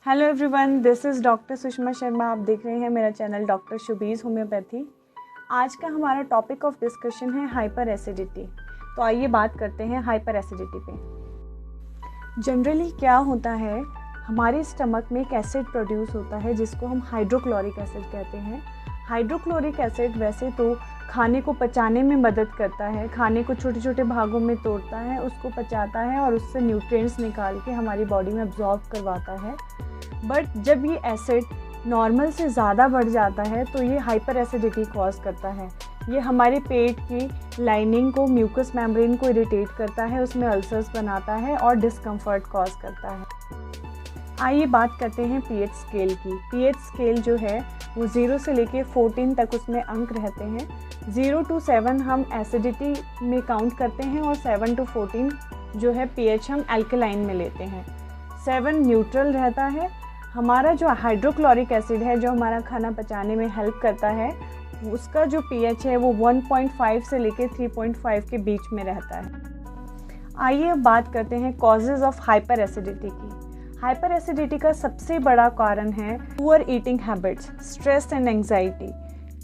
Hello everyone, this is doctor Sushma Sharma. आप देख रहे हैं मेरा चैनल डॉक्टर शुबीज़ होम्योपैथी। आज का हमारा टॉपिक ऑफ डिस्कशन है हाइपर एसिडिटी। तो आइए बात करते हैं हाइपर एसिडिटी पे। जनरली क्या होता है, हमारे स्टमक में एक एसिड प्रोड्यूस होता है जिसको हम हाइड्रोक्लोरिक एसिड कहते हैं। हाइड्रोक्लोरिक एसिड वैसे तो खाने को पचाने में मदद करता है, खाने को छोटे छोटे भागों में तोड़ता है, उसको पचाता है और उससे न्यूट्रिएंट्स निकाल के हमारी बॉडी में अब्जॉर्ब करवाता है। बट जब ये एसिड नॉर्मल से ज़्यादा बढ़ जाता है तो ये हाइपर एसिडिटी कॉज करता है। ये हमारे पेट की लाइनिंग को, म्यूकस मेम्ब्रेन को इरिटेट करता है, उसमें अल्सर्स बनाता है और डिस्कम्फर्ट कॉज करता है। आइए बात करते हैं पीएच स्केल की। पीएच स्केल जो है वो 0 से लेके 14 तक उसमें अंक रहते हैं। 0 to 7 हम एसिडिटी में काउंट करते हैं और 7 to 14 जो है पीएच हम एल्कलाइन में लेते हैं। 7 न्यूट्रल रहता है। हमारा जो हाइड्रोक्लोरिक एसिड है जो हमारा खाना पचाने में हेल्प करता है, उसका जो पीएच है वो 1.5 से लेके 3.5 के बीच में रहता है। आइए अब बात करते हैं कॉजेज़ ऑफ हाइपर एसिडिटी की। हाइपर एसिडिटी का सबसे बड़ा कारण है poor eating habits, stress and anxiety,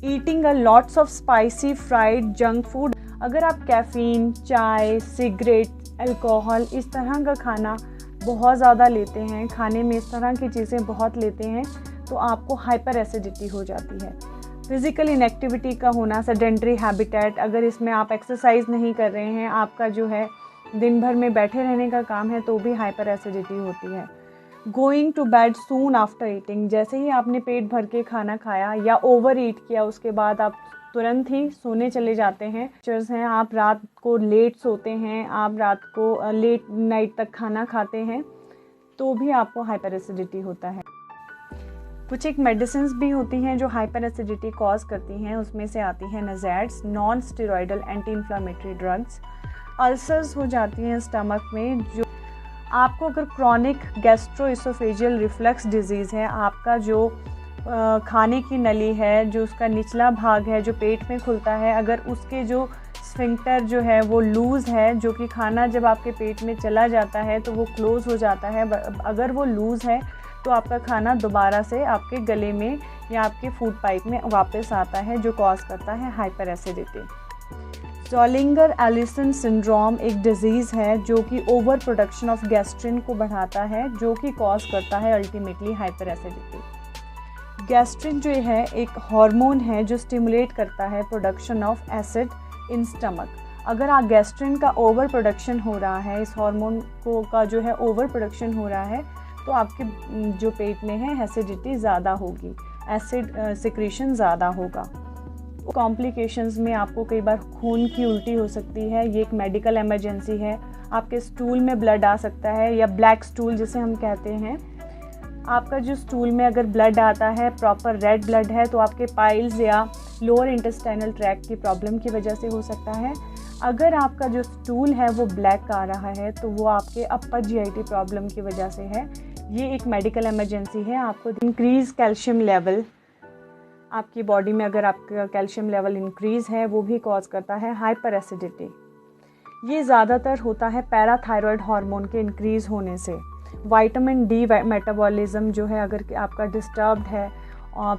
eating a lots of spicy fried junk food. अगर आप कैफीन, चाय, सिगरेट, अल्कोहल इस तरह का खाना बहुत ज़्यादा लेते हैं, खाने में इस तरह की चीज़ें बहुत लेते हैं तो आपको हाइपर एसिडिटी हो जाती है। फिज़िकल इनएक्टिविटी का होना, सेडेंटरी हैबिटेट, अगर इसमें आप एक्सरसाइज नहीं कर रहे हैं, आपका जो है दिन भर में बैठे रहने का काम है, तो भी हाइपर एसिडिटी होती है। Going to bed soon after eating, जैसे ही आपने पेट भर के खाना खाया या ओवर ईट किया उसके बाद आप तुरंत ही सोने चले जाते हैं। हैं आप रात को लेट सोते हैं, आप रात को लेट नाइट तक खाना खाते हैं, तो भी आपको हाइपर एसिडिटी होता है। कुछ एक मेडिसिन्स भी होती हैं जो हाइपर एसिडिटी कॉज करती हैं, उसमें से आती हैं NSAIDs, non steroidal anti inflammatory drugs. Ulcers हो जाती हैं स्टमक में। जो आपको अगर क्रॉनिक गैस्ट्रोइसोफेजियल रिफ्लक्स डिजीज़ है, आपका जो खाने की नली है, जो उसका निचला भाग है जो पेट में खुलता है, अगर उसके जो स्फिंक्टर जो है वो लूज़ है, जो कि खाना जब आपके पेट में चला जाता है तो वो क्लोज़ हो जाता है, अगर वो लूज़ है तो आपका खाना दोबारा से आपके गले में या आपके फूड पाइप में वापस आता है, जो कॉज करता है hyper acidity. Zollinger Allison syndrome एक डिज़ीज़ है जो कि ओवर प्रोडक्शन ऑफ गैस्ट्रिन को बढ़ाता है, जो कि कॉज करता है अल्टीमेटली हाइपर एसिडिटी। गैस्ट्रिन जो है एक हार्मोन है जो स्टिमुलेट करता है production of acid in stomach. अगर आप गैस्ट्रिन का ओवर प्रोडक्शन हो रहा है, इस हार्मोन को का जो है ओवर प्रोडक्शन हो रहा है, तो आपके जो पेट में है एसिडिटी ज़्यादा होगी, एसिड सिक्रीशन ज़्यादा होगा। कॉम्प्लिकेशंस में आपको कई बार खून की उल्टी हो सकती है, ये एक मेडिकल इमरजेंसी है। आपके स्टूल में ब्लड आ सकता है, या ब्लैक स्टूल जिसे हम कहते हैं। आपका जो स्टूल में अगर ब्लड आता है, प्रॉपर रेड ब्लड है, तो आपके पाइल्स या लोअर इंटेस्टाइनल ट्रैक्ट की प्रॉब्लम की वजह से हो सकता है। अगर आपका जो स्टूल है वो ब्लैक आ रहा है तो वो आपके अपर जीआईटी प्रॉब्लम की वजह से है। ये एक मेडिकल इमरजेंसी है। आपको इंक्रीज कैल्शियम लेवल, आपकी बॉडी में अगर आपका कैल्शियम लेवल इंक्रीज़ है, वो भी कॉज करता है हाइपर एसिडिटी। ये ज़्यादातर होता है पैराथायरॉयड हार्मोन के इंक्रीज़ होने से। विटामिन डी मेटाबॉलिज्म जो है अगर आपका डिस्टर्ब्ड है,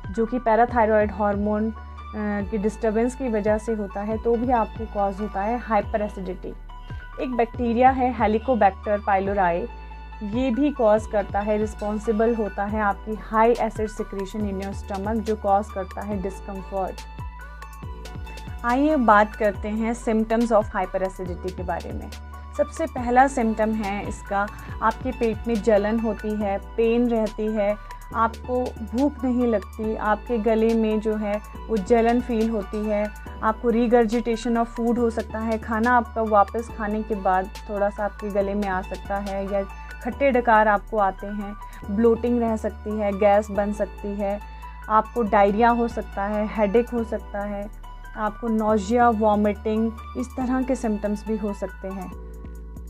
जो कि पैराथायरॉयड हार्मोन की डिस्टर्बेंस की वजह से होता है, तो भी आपको कॉज होता है हाइपर एसिडिटी। एक बैक्टीरिया है हेलिकोबैक्टर पाइलोराई, ये भी कॉज करता है, रिस्पॉन्सिबल होता है आपकी high acid secretion in your stomach, जो कॉज करता है डिस्कम्फर्ट। आइए बात करते हैं सिम्टम्स ऑफ हाइपर एसिडिटी के बारे में। सबसे पहला सिम्टम है इसका, आपके पेट में जलन होती है, पेन रहती है, आपको भूख नहीं लगती, आपके गले में जो है वो जलन फील होती है, आपको रीगर्जिटेशन ऑफ फूड हो सकता है, खाना आपका वापस खाने के बाद थोड़ा सा आपके गले में आ सकता है, या खट्टे डकार आपको आते हैं, ब्लोटिंग रह सकती है, गैस बन सकती है, आपको डायरिया हो सकता है, हेडेक हो सकता है, आपको नौजिया, वॉमिटिंग, इस तरह के सिम्टम्स भी हो सकते हैं।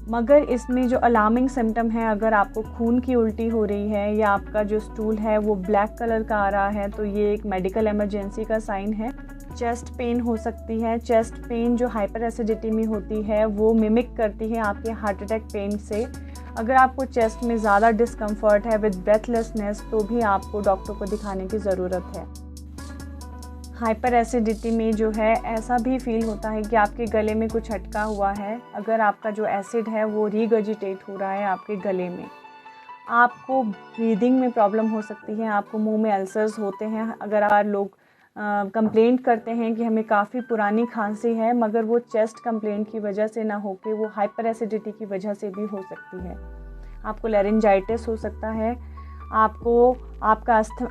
मगर इसमें जो अलार्मिंग सिम्टम है, अगर आपको खून की उल्टी हो रही है या आपका जो स्टूल है वो ब्लैक कलर का आ रहा है, तो ये एक मेडिकल इमरजेंसी का साइन है। चेस्ट पेन हो सकती है। चेस्ट पेन जो हाइपर एसिडिटी में होती है वो मिमिक करती है आपके हार्ट अटैक पेन से। अगर आपको चेस्ट में ज़्यादा डिस्कम्फर्ट है विद ब्रेथलेसनेस तो भी आपको डॉक्टर को दिखाने की ज़रूरत है। हाइपर एसिडिटी में जो है ऐसा भी फील होता है कि आपके गले में कुछ अटका हुआ है। अगर आपका जो एसिड है वो रीगर्जिटेट हो रहा है आपके गले में, आपको ब्रीदिंग में प्रॉब्लम हो सकती है, आपको मुंह में अल्सर्स होते हैं। अगर आप लोग कंप्लेंट करते हैं कि हमें काफ़ी पुरानी खांसी है, मगर वो चेस्ट कंप्लेंट की वजह से ना होके वो हाइपर एसिडिटी की वजह से भी हो सकती है। आपको लैरिंजाइटिस हो सकता है,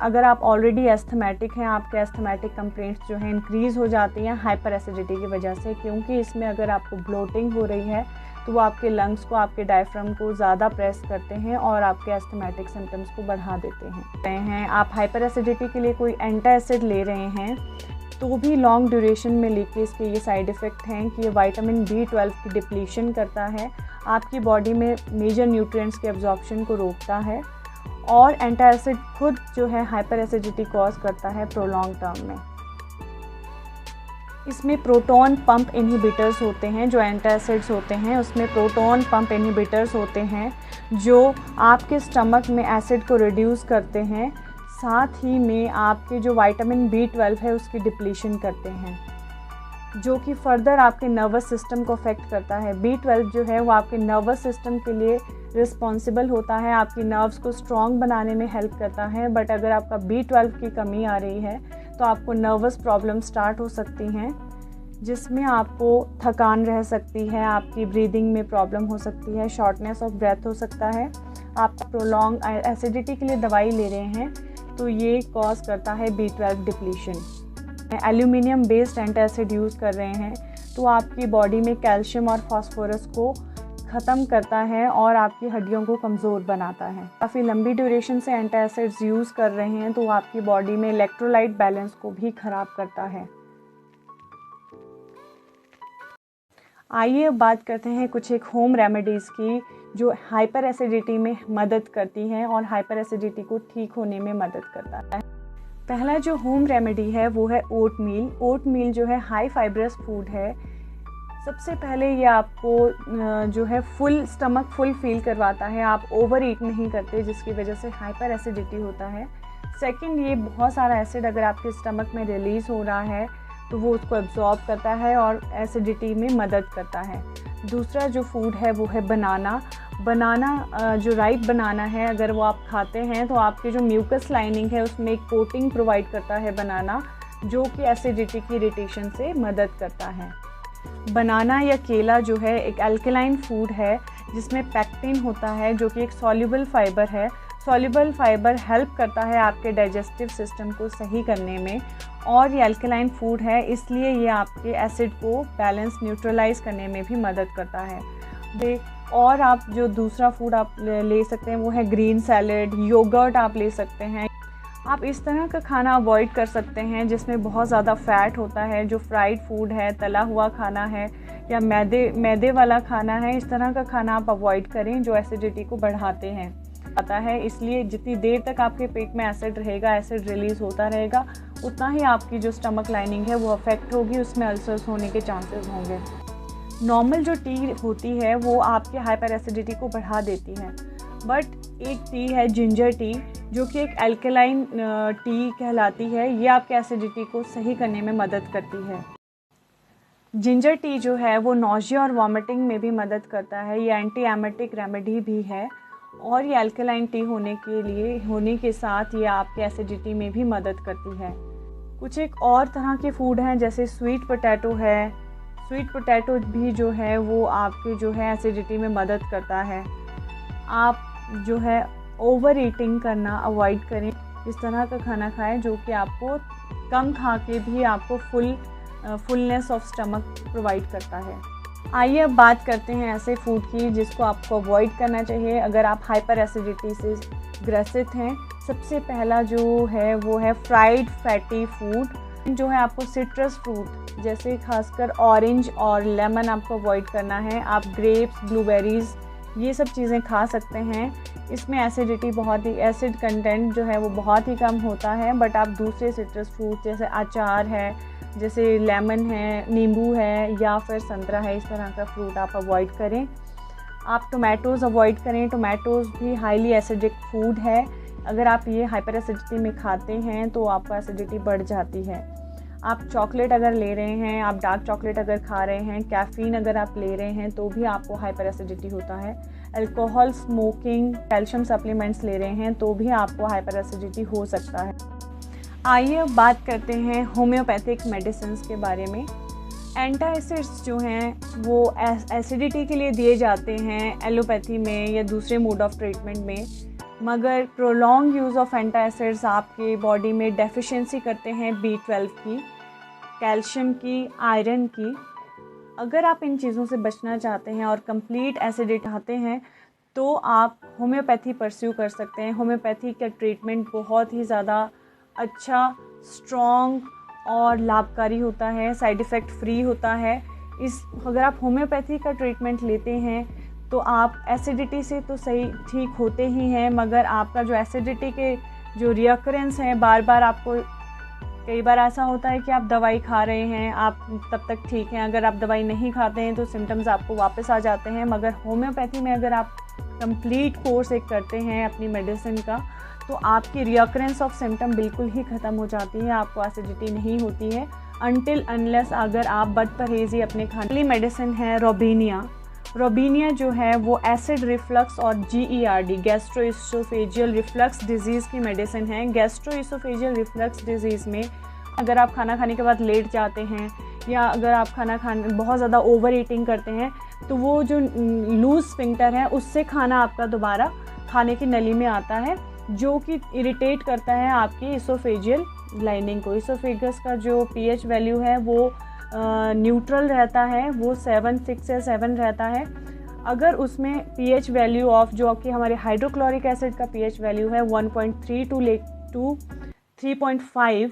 अगर आप ऑलरेडी एस्थमेटिक हैं, आपके एस्थमेटिक कंप्लेंट्स जो हैं इंक्रीज़ हो जाती हैं हाइपर एसिडिटी की वजह से, क्योंकि इसमें अगर आपको ब्लोटिंग हो रही है तो वो आपके लंग्स को, आपके डायफ्राम को ज़्यादा प्रेस करते हैं और आपके एस्थमेटिक सिम्टम्स को बढ़ा देते हैं। आप हाइपर एसिडिटी के लिए कोई एंटासिड ले रहे हैं तो भी लॉन्ग ड्यूरेशन में लेके इसके ये साइड इफ़ेक्ट हैं कि ये विटामिन B12 की डिप्लीशन करता है, आपकी बॉडी में मेजर न्यूट्रिएंट्स के एब्जॉर्प्शन को रोकता है, और एंटासिड खुद जो है हाइपर एसिडिटी कॉज करता है प्रोलॉन्ग टर्म में। इसमें प्रोटॉन पंप इनहिबिटर्स होते हैं, जो एंटासिड्स होते हैं उसमें प्रोटॉन पंप इनहिबिटर्स होते हैं जो आपके स्टमक में एसिड को रिड्यूस करते हैं, साथ ही में आपके जो विटामिन B12 है उसकी डिप्लीशन करते हैं, जो कि फर्दर आपके नर्वस सिस्टम को अफेक्ट करता है। B12 जो है वो आपके नर्वस सिस्टम के लिए रिस्पॉन्सिबल होता है, आपकी नर्व्स को स्ट्रॉन्ग बनाने में हेल्प करता है। बट अगर आपका B12 की कमी आ रही है तो आपको नर्वस प्रॉब्लम स्टार्ट हो सकती हैं, जिसमें आपको थकान रह सकती है, आपकी ब्रीदिंग में प्रॉब्लम हो सकती है, शॉर्टनेस ऑफ ब्रेथ हो सकता है। आप प्रोलॉन्ग एसिडिटी के लिए दवाई ले रहे हैं तो ये कॉज करता है B12 depletion. Aluminium based antacid use कर रहे हैं तो आपकी बॉडी में कैल्शियम और फास्फोरस को ख़त्म करता है और आपकी हड्डियों को कमज़ोर बनाता है। काफ़ी लंबी ड्यूरेशन से एंटासिड्स यूज़ कर रहे हैं तो आपकी बॉडी में इलेक्ट्रोलाइट बैलेंस को भी ख़राब करता है। आइए अब बात करते हैं कुछ एक होम रेमेडीज़ की जो हाइपर एसिडिटी में मदद करती हैं और हाइपर एसिडिटी को ठीक होने में मदद करता है। पहला जो होम रेमेडी है वो है ओट मील। ओट मील जो है हाई फाइब्रस फूड है। सबसे पहले ये आपको जो है फुल स्टमक फुल फील करवाता है, आप ओवर ईट नहीं करते जिसकी वजह से हाइपर एसिडिटी होता है। सेकंड, ये बहुत सारा एसिड अगर आपके स्टमक में रिलीज़ हो रहा है तो वो उसको एब्जॉर्ब करता है और एसिडिटी में मदद करता है। दूसरा जो फूड है वो है बनाना। जो राइप बनाना है अगर वो आप खाते हैं तो आपके जो म्यूकस लाइनिंग है उसमें एक कोटिंग प्रोवाइड करता है बनाना, जो कि एसिडिटी की इरिटेशन से मदद करता है। बनाना या केला जो है एक अल्कलाइन फूड है जिसमें पैक्टिन होता है जो कि एक सॉल्युबल फाइबर है। सॉल्युबल फाइबर हेल्प करता है आपके डाइजेस्टिव सिस्टम को सही करने में, और ये अल्कलाइन फूड है इसलिए ये आपके एसिड को बैलेंस न्यूट्रलाइज करने में भी मदद करता है। और आप जो दूसरा फूड आप ले सकते हैं वो है ग्रीन सैलेड, योगर्ट आप ले सकते हैं। आप इस तरह का खाना अवॉइड कर सकते हैं जिसमें बहुत ज़्यादा फ़ैट होता है, जो फ्राइड फूड है, तला हुआ खाना है या मैदे वाला खाना है। इस तरह का खाना आप अवॉइड करें जो एसिडिटी को बढ़ाते हैं आता है। इसलिए जितनी देर तक आपके पेट में एसिड रहेगा, एसिड रिलीज़ होता रहेगा, उतना ही आपकी जो स्टमक लाइनिंग है वो अफेक्ट होगी, उसमें अल्सर्स होने के चांसेस होंगे। नॉर्मल जो टी होती है वो आपके हाइपर एसिडिटी को बढ़ा देती है, बट एक टी है जिंजर टी जो कि एक अल्कलाइन टी कहलाती है। ये आपके एसिडिटी को सही करने में मदद करती है। जिंजर टी जो है वो नॉजिया और वॉमिटिंग में भी मदद करता है। ये एंटी एमेटिक रेमेडी भी है और ये अल्कलाइन टी होने के साथ ये आपके एसिडिटी में भी मदद करती है। कुछ एक और तरह के फूड हैं जैसे स्वीट पोटैटो है। स्वीट पोटैटो भी जो है वो आपके जो है एसिडिटी में मदद करता है। आप जो है ओवर ईटिंग करना अवॉइड करें, इस तरह का खाना खाएं जो कि आपको कम खा के भी आपको फुलनेस ऑफ स्टमक प्रोवाइड करता है। आइए अब बात करते हैं ऐसे फूड की जिसको आपको अवॉइड करना चाहिए अगर आप हाइपर एसिडिटी से ग्रसित हैं। सबसे पहला जो है वो है फ्राइड फैटी फूड। जो है आपको सिट्रस फ्रूट जैसे खासकर ऑरेंज और लेमन आपको अवॉइड करना है। आप ग्रेप्स, ब्लूबेरीज़ ये सब चीज़ें खा सकते हैं। इसमें एसिड कंटेंट जो है वो बहुत ही कम होता है, बट आप दूसरे सिट्रस फ्रूट जैसे अचार है, जैसे लेमन है, नींबू है या फिर संतरा है, इस तरह का फ्रूट आप अवॉइड करें। आप टोमेटोज़ अवॉइड करें, टोमेटोज़ भी हाईली एसिडिक फूड है। अगर आप ये हाइपर एसिडिटी में खाते हैं तो आपका एसिडिटी बढ़ जाती है। आप चॉकलेट अगर ले रहे हैं, आप डार्क चॉकलेट अगर खा रहे हैं, कैफ़ीन अगर आप ले रहे हैं तो भी आपको हाइपर एसिडिटी होता है। अल्कोहल, स्मोकिंग, कैल्शियम सप्लीमेंट्स ले रहे हैं तो भी आपको हाइपर एसिडिटी हो सकता है। आइए अब बात करते हैं होम्योपैथिक मेडिसिन्स के बारे में। एंटासिड्स जो हैं वो एसिडिटी के लिए दिए जाते हैं एलोपैथी में या दूसरे मोड ऑफ ट्रीटमेंट में, मगर प्रोलॉन्ग यूज़ ऑफ एंटासिड्स आपके बॉडी में डेफिशिएंसी करते हैं B12 की, कैल्शियम की, आयरन की। अगर आप इन चीज़ों से बचना चाहते हैं और कंप्लीट एसिडिटी चाहते हैं तो आप होम्योपैथी परस्यू कर सकते हैं। होम्योपैथी का ट्रीटमेंट बहुत ही ज़्यादा अच्छा, स्ट्रॉन्ग और लाभकारी होता है, साइड इफ़ेक्ट फ्री होता है। अगर आप होम्योपैथी का ट्रीटमेंट लेते हैं तो आप एसिडिटी से तो सही ठीक होते ही हैं, मगर आपका जो एसिडिटी के जो रिकरेंस हैं, बार बार आपको कई बार ऐसा होता है कि आप दवाई खा रहे हैं, आप तब तक ठीक हैं, अगर आप दवाई नहीं खाते हैं तो सिम्टम्स आपको वापस आ जाते हैं। मगर होम्योपैथी में अगर आप कंप्लीट कोर्स एक करते हैं अपनी मेडिसिन का तो आपकी रिकरेंस ऑफ सिम्टम बिल्कुल ही ख़त्म हो जाती है, आपको एसिडिटी नहीं होती है अनटिल अनलेस अगर आप बदपरहेज़ी अपने खाने। अगली मेडिसिन है रोबीनिया। रोबीनिया जो है वो एसिड रिफ्लक्स और GERD, गैस्ट्रोइसोफेजियल रिफ्लक्स डिजीज़ की मेडिसिन है। गैस्ट्रोइसोफेजियल रिफ्लक्स डिजीज़ में अगर आप खाना खाने के बाद लेट जाते हैं या अगर आप खाना खाने बहुत ज़्यादा ओवर ईटिंग करते हैं तो वो जो लूज स्फिंक्टर है उससे खाना आपका दोबारा खाने की नली में आता है, जो कि इरिटेट करता है आपकी इसोफेजियल लाइनिंग को। इसोफेगस का जो pH वैल्यू है वो न्यूट्रल रहता है, वो 6 से 7 रहता है। अगर उसमें pH वैल्यू ऑफ जो कि हमारे हाइड्रोक्लोरिक एसिड का pH वैल्यू है 1.3 to 3.5,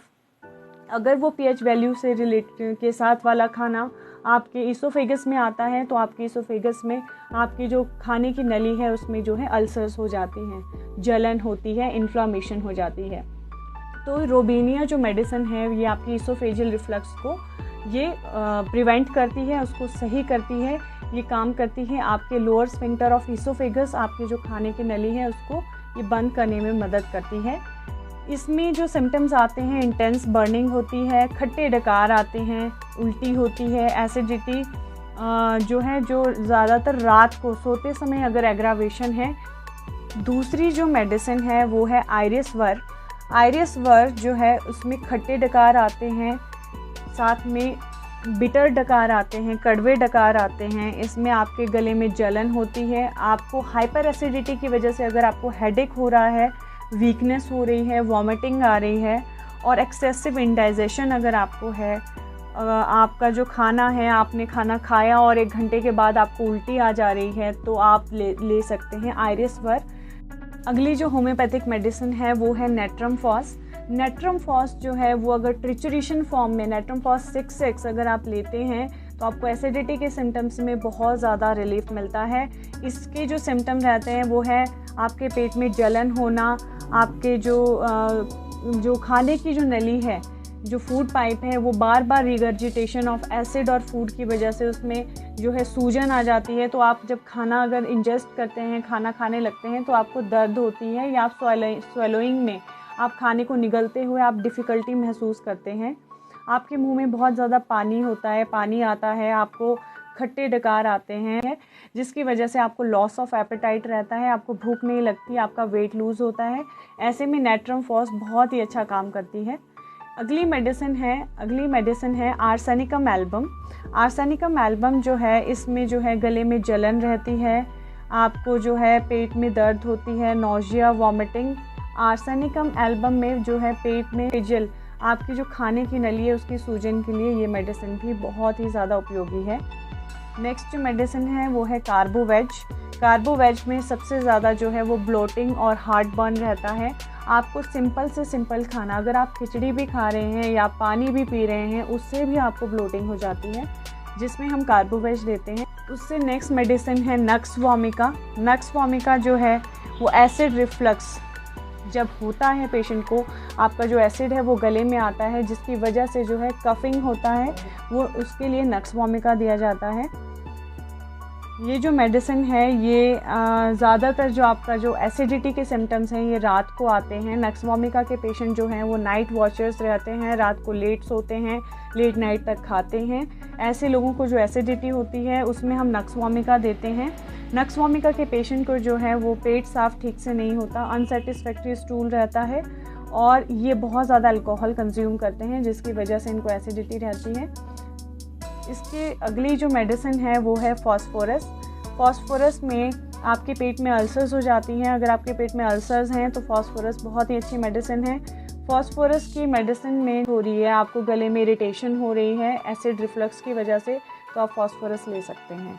अगर वो pH वैल्यू से रिलेट के साथ वाला खाना आपके इसोफेगस में आता है तो आपके इसोफेगस में आपकी जो खाने की नली है उसमें जो है अल्सर्स हो जाती हैं, जलन होती है, इन्फ्लामेशन हो जाती है। तो रोबीनिया जो मेडिसिन है ये आपकी इसोफेजियल रिफ्लक्स को ये प्रिवेंट करती है, उसको सही करती है। ये काम करती है आपके लोअर स्फिंक्टर ऑफ इसोफेगस, आपकी जो खाने की नली है उसको ये बंद करने में मदद करती है। इसमें जो सिम्टम्स आते हैं, इंटेंस बर्निंग होती है, खट्टे डकार आते हैं, उल्टी होती है, एसिडिटी जो है जो ज़्यादातर रात को सोते समय अगर एग्रावेशन है। दूसरी जो मेडिसिन है वो है आयरिस वर। आयरिस वर जो है उसमें खट्टे डकार आते हैं, साथ में बिटर डकार आते हैं, कड़वे डकार आते हैं। इसमें आपके गले में जलन होती है, आपको हाइपर एसिडिटी की वजह से अगर आपको हेडेक हो रहा है, वीकनेस हो रही है, वॉमिटिंग आ रही है और एक्सेसिव इंडाइजेशन अगर आपको है, आपका जो खाना है आपने खाना खाया और 1 घंटे के बाद आपको उल्टी आ जा रही है तो आप ले सकते हैं आयरिस वर। अगली जो होम्योपैथिक मेडिसिन है वो है नेट्रम फॉस। नेट्रम फॉस जो है वो अगर ट्रिचुरेशन फॉर्म में नेट्रम फॉस 6 अगर आप लेते हैं तो आपको एसिडिटी के सिम्टम्स में बहुत ज़्यादा रिलीफ मिलता है। इसके जो सिम्टम रहते हैं वो है आपके पेट में जलन होना, आपके जो खाने की जो नली है, जो फूड पाइप है, वो बार बार रिगर्जिटेशन ऑफ एसिड और फूड की वजह से उसमें जो है सूजन आ जाती है। तो आप जब खाना अगर इंजेस्ट करते हैं, खाना खाने लगते हैं तो आपको दर्द होती है या आप स्वेलोइंग में आप खाने को निगलते हुए आप डिफ़िकल्टी महसूस करते हैं। आपके मुंह में बहुत ज़्यादा पानी होता है, पानी आता है, आपको खट्टे डकार आते हैं, जिसकी वजह से आपको लॉस ऑफ एपेटाइट रहता है, आपको भूख नहीं लगती, आपका वेट लूज़ होता है। ऐसे में नेट्रम फॉस बहुत ही अच्छा काम करती है। अगली मेडिसिन है आर्सेनिकम एल्बम। आर्सेनिकम एल्बम जो है इसमें जो है गले में जलन रहती है, आपको जो है पेट में दर्द होती है, नोजिया, वॉमिटिंग। आर्सेनिकम एल्बम में जो है पेट में जल, आपकी जो खाने की नली है उसकी सूजन के लिए ये मेडिसिन भी बहुत ही ज़्यादा उपयोगी है। नेक्स्ट जो मेडिसिन है वो है कार्बोवेज। कार्बोवेज में सबसे ज़्यादा जो है वो ब्लोटिंग और हार्ट बर्न रहता है। आपको सिंपल से सिंपल खाना, अगर आप खिचड़ी भी खा रहे हैं या पानी भी पी रहे हैं, उससे भी आपको ब्लोटिंग हो जाती है, जिसमें हम कार्बोवेज देते हैं। उससे नेक्स्ट मेडिसिन है नक्स वोमिका। नक्स वोमिका जो है वो एसिड रिफ्लक्स जब होता है पेशेंट को, आपका जो एसिड है वो गले में आता है, जिसकी वजह से जो है कफिंग होता है, वो उसके लिए नक्स वोमिका दिया जाता है। ये जो मेडिसिन है ये ज़्यादातर जो आपका जो एसिडिटी के सिम्टम्स हैं ये रात को आते हैं। नक्सवामिका के पेशेंट जो हैं वो नाइट वॉचर्स रहते हैं, रात को लेट सोते हैं, लेट नाइट तक खाते हैं। ऐसे लोगों को जो एसिडिटी होती है उसमें हम नक्सवामिका देते हैं। नक्सवामिका के पेशेंट को जो है वो पेट साफ़ ठीक से नहीं होता, अनसेटिस्फैक्ट्री स्टूल रहता है और ये बहुत ज़्यादा अल्कोहल कंज्यूम करते हैं जिसकी वजह से इनको एसिडिटी रहती है। इसके अगली जो मेडिसिन है वो है फॉस्फोरस। फॉस्फोरस में आपके पेट में अल्सर्स हो जाती हैं। अगर आपके पेट में अल्सर्स हैं तो फॉस्फोरस बहुत ही अच्छी मेडिसिन है। फॉस्फोरस की मेडिसिन में हो रही है, आपको गले में इरिटेशन हो रही है एसिड रिफ्लक्स की वजह से, तो आप फॉस्फोरस ले सकते हैं।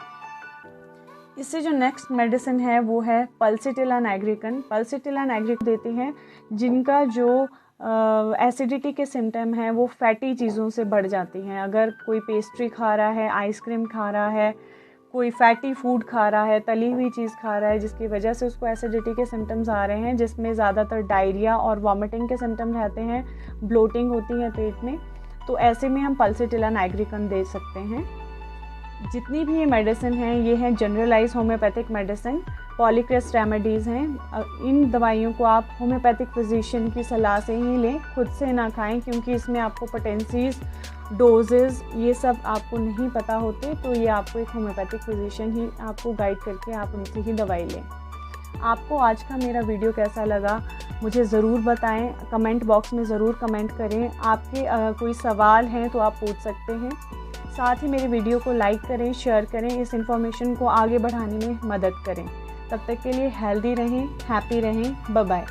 इससे जो नेक्स्ट मेडिसिन है वो है पल्सिटिला नाइग्रिकन। पल्सिटिला नाइग्रिकन देते हैं जिनका जो एसिडिटी के सिम्टम हैं वो फैटी चीज़ों से बढ़ जाती हैं। अगर कोई पेस्ट्री खा रहा है, आइसक्रीम खा रहा है, कोई फैटी फूड खा रहा है, तली हुई चीज़ खा रहा है जिसकी वजह से उसको एसिडिटी के सिम्टम्स आ रहे हैं, जिसमें ज़्यादातर डायरिया और वॉमिटिंग के सिम्टम रहते हैं, ब्लोटिंग होती है पेट में, तो ऐसे में हम पल्सिटिला नाइग्रिकन दे सकते हैं। जितनी भी ये मेडिसिन हैं ये हैं generalize homeopathic medicine, polycrest remedies हैं। इन दवाइयों को आप होम्योपैथिक फिजिशियन की सलाह से ही लें, खुद से ना खाएं, क्योंकि इसमें आपको पोटेंसीज, डोजेज़ ये सब आपको नहीं पता होते, तो ये आपको एक होम्योपैथिक फिजिशियन ही आपको गाइड करके आप उनसे ही दवाई लें। आपको आज का मेरा वीडियो कैसा लगा मुझे ज़रूर बताएं, कमेंट बॉक्स में ज़रूर कमेंट करें। आपके कोई सवाल हैं तो आप पूछ सकते हैं। साथ ही मेरे वीडियो को लाइक करें, शेयर करें, इस इन्फॉर्मेशन को आगे बढ़ाने में मदद करें। तब तक के लिए हेल्दी रहें, हैप्पी रहें, बाय बाय।